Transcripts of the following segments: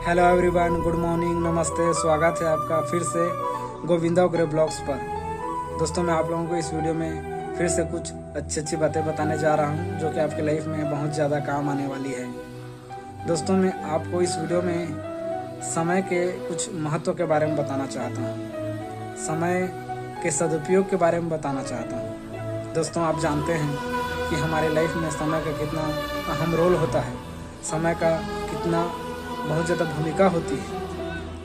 Hello everyone, good morning, नमस्ते। स्वागत है आपका फिर से गोविंदा उग्रे ब्लॉग्स पर। दोस्तों, मैं आप लोगों को इस वीडियो में फिर से कुछ अच्छी बातें बताने जा रहा हूं जो कि आपके लाइफ में बहुत ज़्यादा काम आने वाली है। दोस्तों, मैं आपको इस वीडियो में समय के कुछ महत्व के बारे में बताना चाहता हूँ, समय के सदुपयोग के बारे में बताना चाहता हूँ। दोस्तों, आप जानते हैं कि हमारे लाइफ में समय का कितना अहम रोल होता है, समय का कितना बहुत ज़्यादा भूमिका होती है।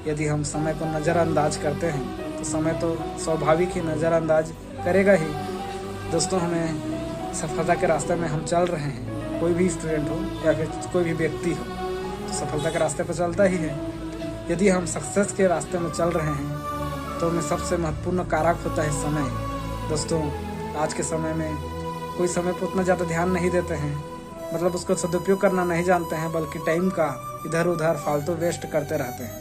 यदि हम समय को नज़रअंदाज करते हैं तो समय तो स्वाभाविक ही नज़रअंदाज करेगा ही। दोस्तों, हमें सफलता के रास्ते में हम चल रहे हैं, कोई भी स्टूडेंट हो या फिर कोई भी व्यक्ति हो तो सफलता के रास्ते पर चलता ही है। यदि हम सक्सेस के रास्ते में चल रहे हैं तो में सबसे महत्वपूर्ण कारक होता है समय। दोस्तों, आज के समय में कोई समय पर उतना ज़्यादा ध्यान नहीं देते हैं, मतलब उसको सदुपयोग करना नहीं जानते हैं, बल्कि टाइम का इधर उधर फालतू वेस्ट करते रहते हैं।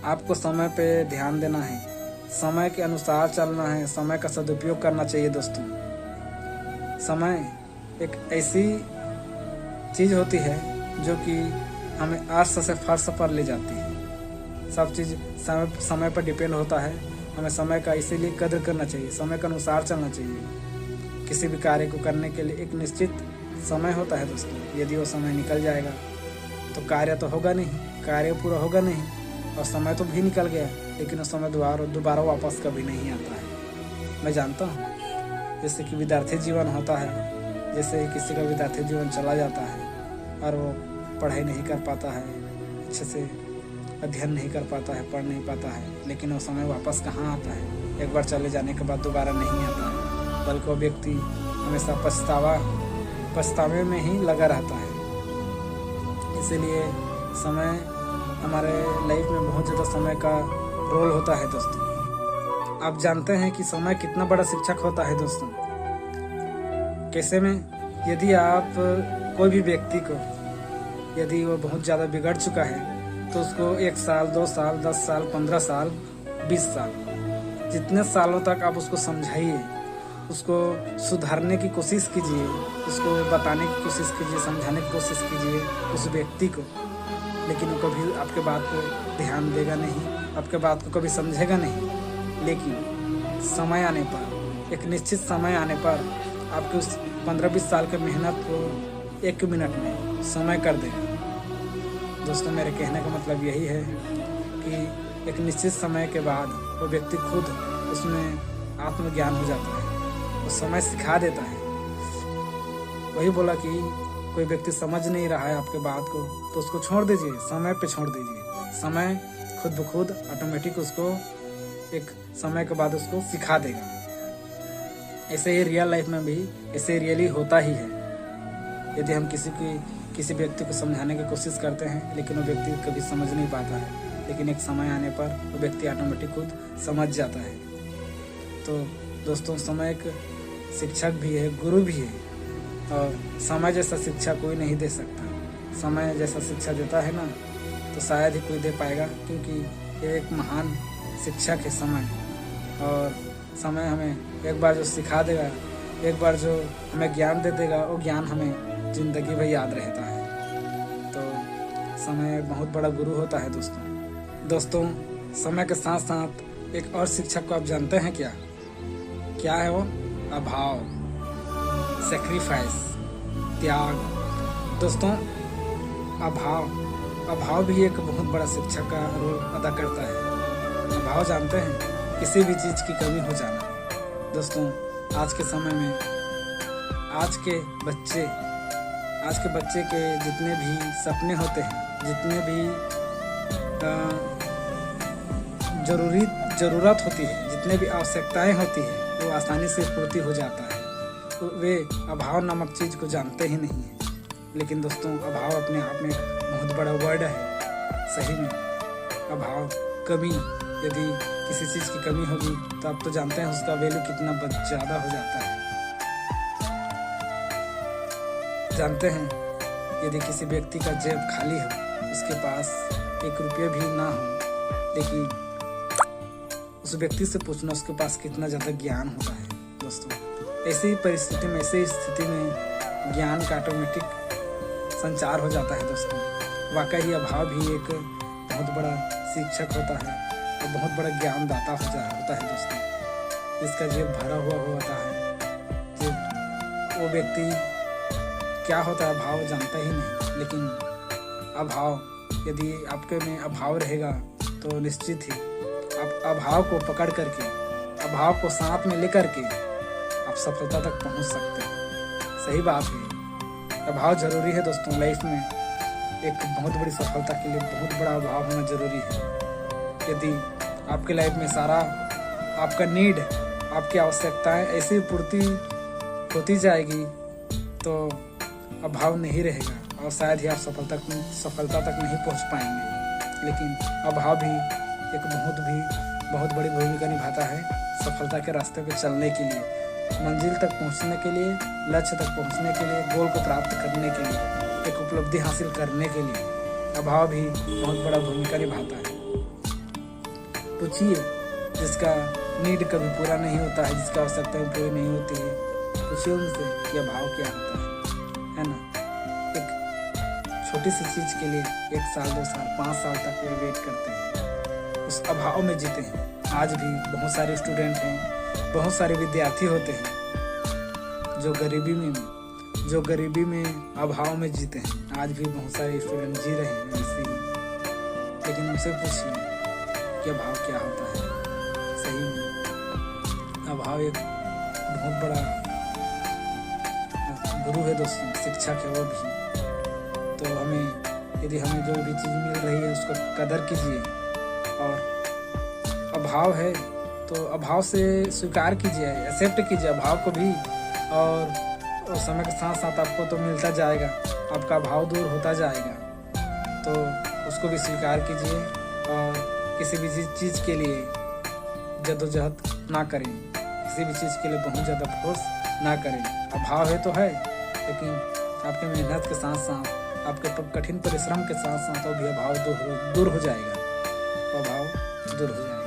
आपको समय पे ध्यान देना है, समय के अनुसार चलना है, समय का सदुपयोग करना चाहिए। दोस्तों, समय एक ऐसी चीज़ होती है जो कि हमें अर्श से फर्श पर ले जाती है। सब चीज़ समय पर डिपेंड होता है। हमें समय का इसीलिए कदर करना चाहिए, समय के अनुसार चलना चाहिए। किसी भी कार्य को करने के लिए एक निश्चित समय होता है। दोस्तों, यदि वो समय निकल जाएगा तो कार्य तो होगा नहीं, कार्य पूरा होगा नहीं, और समय तो भी निकल गया, लेकिन वो समय दोबारा वापस कभी नहीं आता है। मैं जानता हूँ, जैसे कि विद्यार्थी जीवन होता है, जैसे ही किसी का विद्यार्थी जीवन चला जाता है और वो पढ़ाई नहीं कर पाता है, अच्छे से अध्ययन नहीं कर पाता है, पढ़ नहीं पाता है, लेकिन वो समय वापस कहाँ आता है। एक बार चले जाने के बाद दोबारा नहीं आता है, बल्कि वो व्यक्ति हमेशा पछतावे में ही लगा रहता है। इसीलिए समय हमारे लाइफ में बहुत ज़्यादा समय का रोल होता है। दोस्तों, आप जानते हैं कि समय कितना बड़ा शिक्षक होता है। दोस्तों, कैसे में, यदि आप कोई भी व्यक्ति को, यदि वो बहुत ज़्यादा बिगड़ चुका है तो उसको 1 साल, 2 साल, 10 साल, 15 साल, 20 साल, जितने सालों तक आप उसको समझाइए, उसको सुधारने की कोशिश कीजिए, उसको बताने की कोशिश कीजिए, समझाने की कोशिश कीजिए उस व्यक्ति को, लेकिन वो कभी आपके बात को ध्यान देगा नहीं, आपके बात को कभी समझेगा नहीं। लेकिन समय आने पर, एक निश्चित समय आने पर आपके उस 15-20 साल के मेहनत को 1 मिनट में समय कर देगा। दोस्तों, मेरे कहने का मतलब यही है कि एक निश्चित समय के बाद वो व्यक्ति खुद उसमें आत्मज्ञान हो जाता है, वो समय सिखा देता है। वही बोला कि कोई व्यक्ति समझ नहीं रहा है आपके बात को तो उसको छोड़ दीजिए, समय पे छोड़ दीजिए। समय खुद ब खुद ऑटोमेटिक उसको एक समय के बाद उसको सिखा देगा। ऐसे ही रियल लाइफ में भी ऐसे रियली होता ही है। यदि हम किसी व्यक्ति को समझाने की कोशिश करते हैं लेकिन वो व्यक्ति कभी समझ नहीं पाता है, लेकिन एक समय आने पर वो व्यक्ति ऑटोमेटिक खुद समझ जाता है। तो दोस्तों, समय एक शिक्षक भी है, गुरु भी है, और समय जैसा शिक्षा कोई नहीं दे सकता। समय जैसा शिक्षा देता है ना, तो शायद ही कोई दे पाएगा, क्योंकि ये एक महान शिक्षक है समय। और समय हमें एक बार जो सिखा देगा, एक बार जो हमें ज्ञान दे देगा, वो ज्ञान हमें ज़िंदगी भर याद रहता है। तो समय बहुत बड़ा गुरु होता है। दोस्तों, समय के साथ साथ एक और शिक्षक को आप जानते हैं क्या है वो? अभाव, सेक्रीफाइस, त्याग। दोस्तों, अभाव भी एक बहुत बड़ा शिक्षक का रोल अदा करता है। अभाव जानते हैं, किसी भी चीज़ की कमी हो जाना। दोस्तों, आज के समय में आज के बच्चे के जितने भी सपने होते हैं, जितने भी ज़रूरत होती है, जितने भी आवश्यकताएं होती है, वो आसानी से पूर्ति हो जाता है। तो वे अभाव नामक चीज़ को जानते ही नहीं है। लेकिन दोस्तों, अभाव अपने आप में एक बहुत बड़ा वर्ड है। सही में अभाव, कमी, यदि किसी चीज़ की कमी होगी तो आप तो जानते हैं उसका वैल्यू कितना ज़्यादा हो जाता है। जानते हैं, यदि किसी व्यक्ति का जेब खाली हो, उसके पास 1 रुपया भी ना हो, लेकिन उस व्यक्ति से पूछना उसके पास कितना ज़्यादा ज्ञान होता है। दोस्तों, ऐसी परिस्थिति में, ऐसी स्थिति में ज्ञान का ऑटोमेटिक संचार हो जाता है। दोस्तों, वाकई अभाव भी एक बहुत बड़ा शिक्षक होता है और बहुत बड़ा ज्ञानदाता होता है दोस्तों। इसका जेब भरा हुआ होता है, वो व्यक्ति क्या होता है अभाव जानता ही नहीं। लेकिन अभाव, यदि आपके में अभाव रहेगा तो निश्चित ही आप अभाव को पकड़ करके, अभाव को साथ में लेकर के आप सफलता तक पहुंच सकते हैं। सही बात है, अभाव जरूरी है दोस्तों। लाइफ में एक बहुत बड़ी सफलता के लिए बहुत बड़ा अभाव होना जरूरी है। यदि आपके लाइफ में सारा आपका नीड, आपकी आवश्यकताएं ऐसी पूर्ति होती जाएगी तो अभाव नहीं रहेगा और शायद ही आप सफलता तक नहीं पहुंच पाएंगे। लेकिन अभाव भी एक बहुत बड़ी भूमिका निभाता है सफलता के रास्ते पे चलने के लिए, मंजिल तक पहुंचने के लिए, लक्ष्य तक पहुंचने के लिए, गोल को प्राप्त करने के लिए, एक उपलब्धि हासिल करने के लिए अभाव भी बहुत बड़ा भूमिका निभाता है। पूछिए जिसका नीड कभी पूरा नहीं होता है, जिसकी आवश्यकताएं पूरी नहीं होती है, पूछिए उनसे कि अभाव क्या होता है ना। एक छोटी सी चीज के लिए 1 साल 2 साल 5 साल तक वे वेट करते हैं, उस अभाव में जीते हैं। आज भी बहुत सारे स्टूडेंट हैं, बहुत सारे विद्यार्थी होते हैं जो गरीबी में अभाव में जीते हैं। आज भी बहुत सारे स्टूडेंट जी रहे हैं ऐसे ही। लेकिन उनसे पूछिए कि अभाव क्या होता है। सही में अभाव एक बहुत बड़ा गुरु है दोस्तों, शिक्षक है वो भी। तो यदि हमें जो भी चीज़ मिल रही है उसको कदर कीजिए, और अभाव है तो अभाव से स्वीकार कीजिए, एक्सेप्ट कीजिए अभाव को भी, और समय के साथ साथ आपको तो मिलता जाएगा, आपका अभाव दूर होता जाएगा। तो उसको भी स्वीकार कीजिए और किसी भी चीज़ के लिए जद्दोजहद ना करें, किसी भी चीज़ के लिए बहुत ज़्यादा फोर्स ना करें। अभाव है तो है, लेकिन आपके मेहनत के साथ साथ, आपके कठिन परिश्रम के साथ साथ वो भी अभाव दूर हो जाएगा, अभाव दूर हो जाएगा।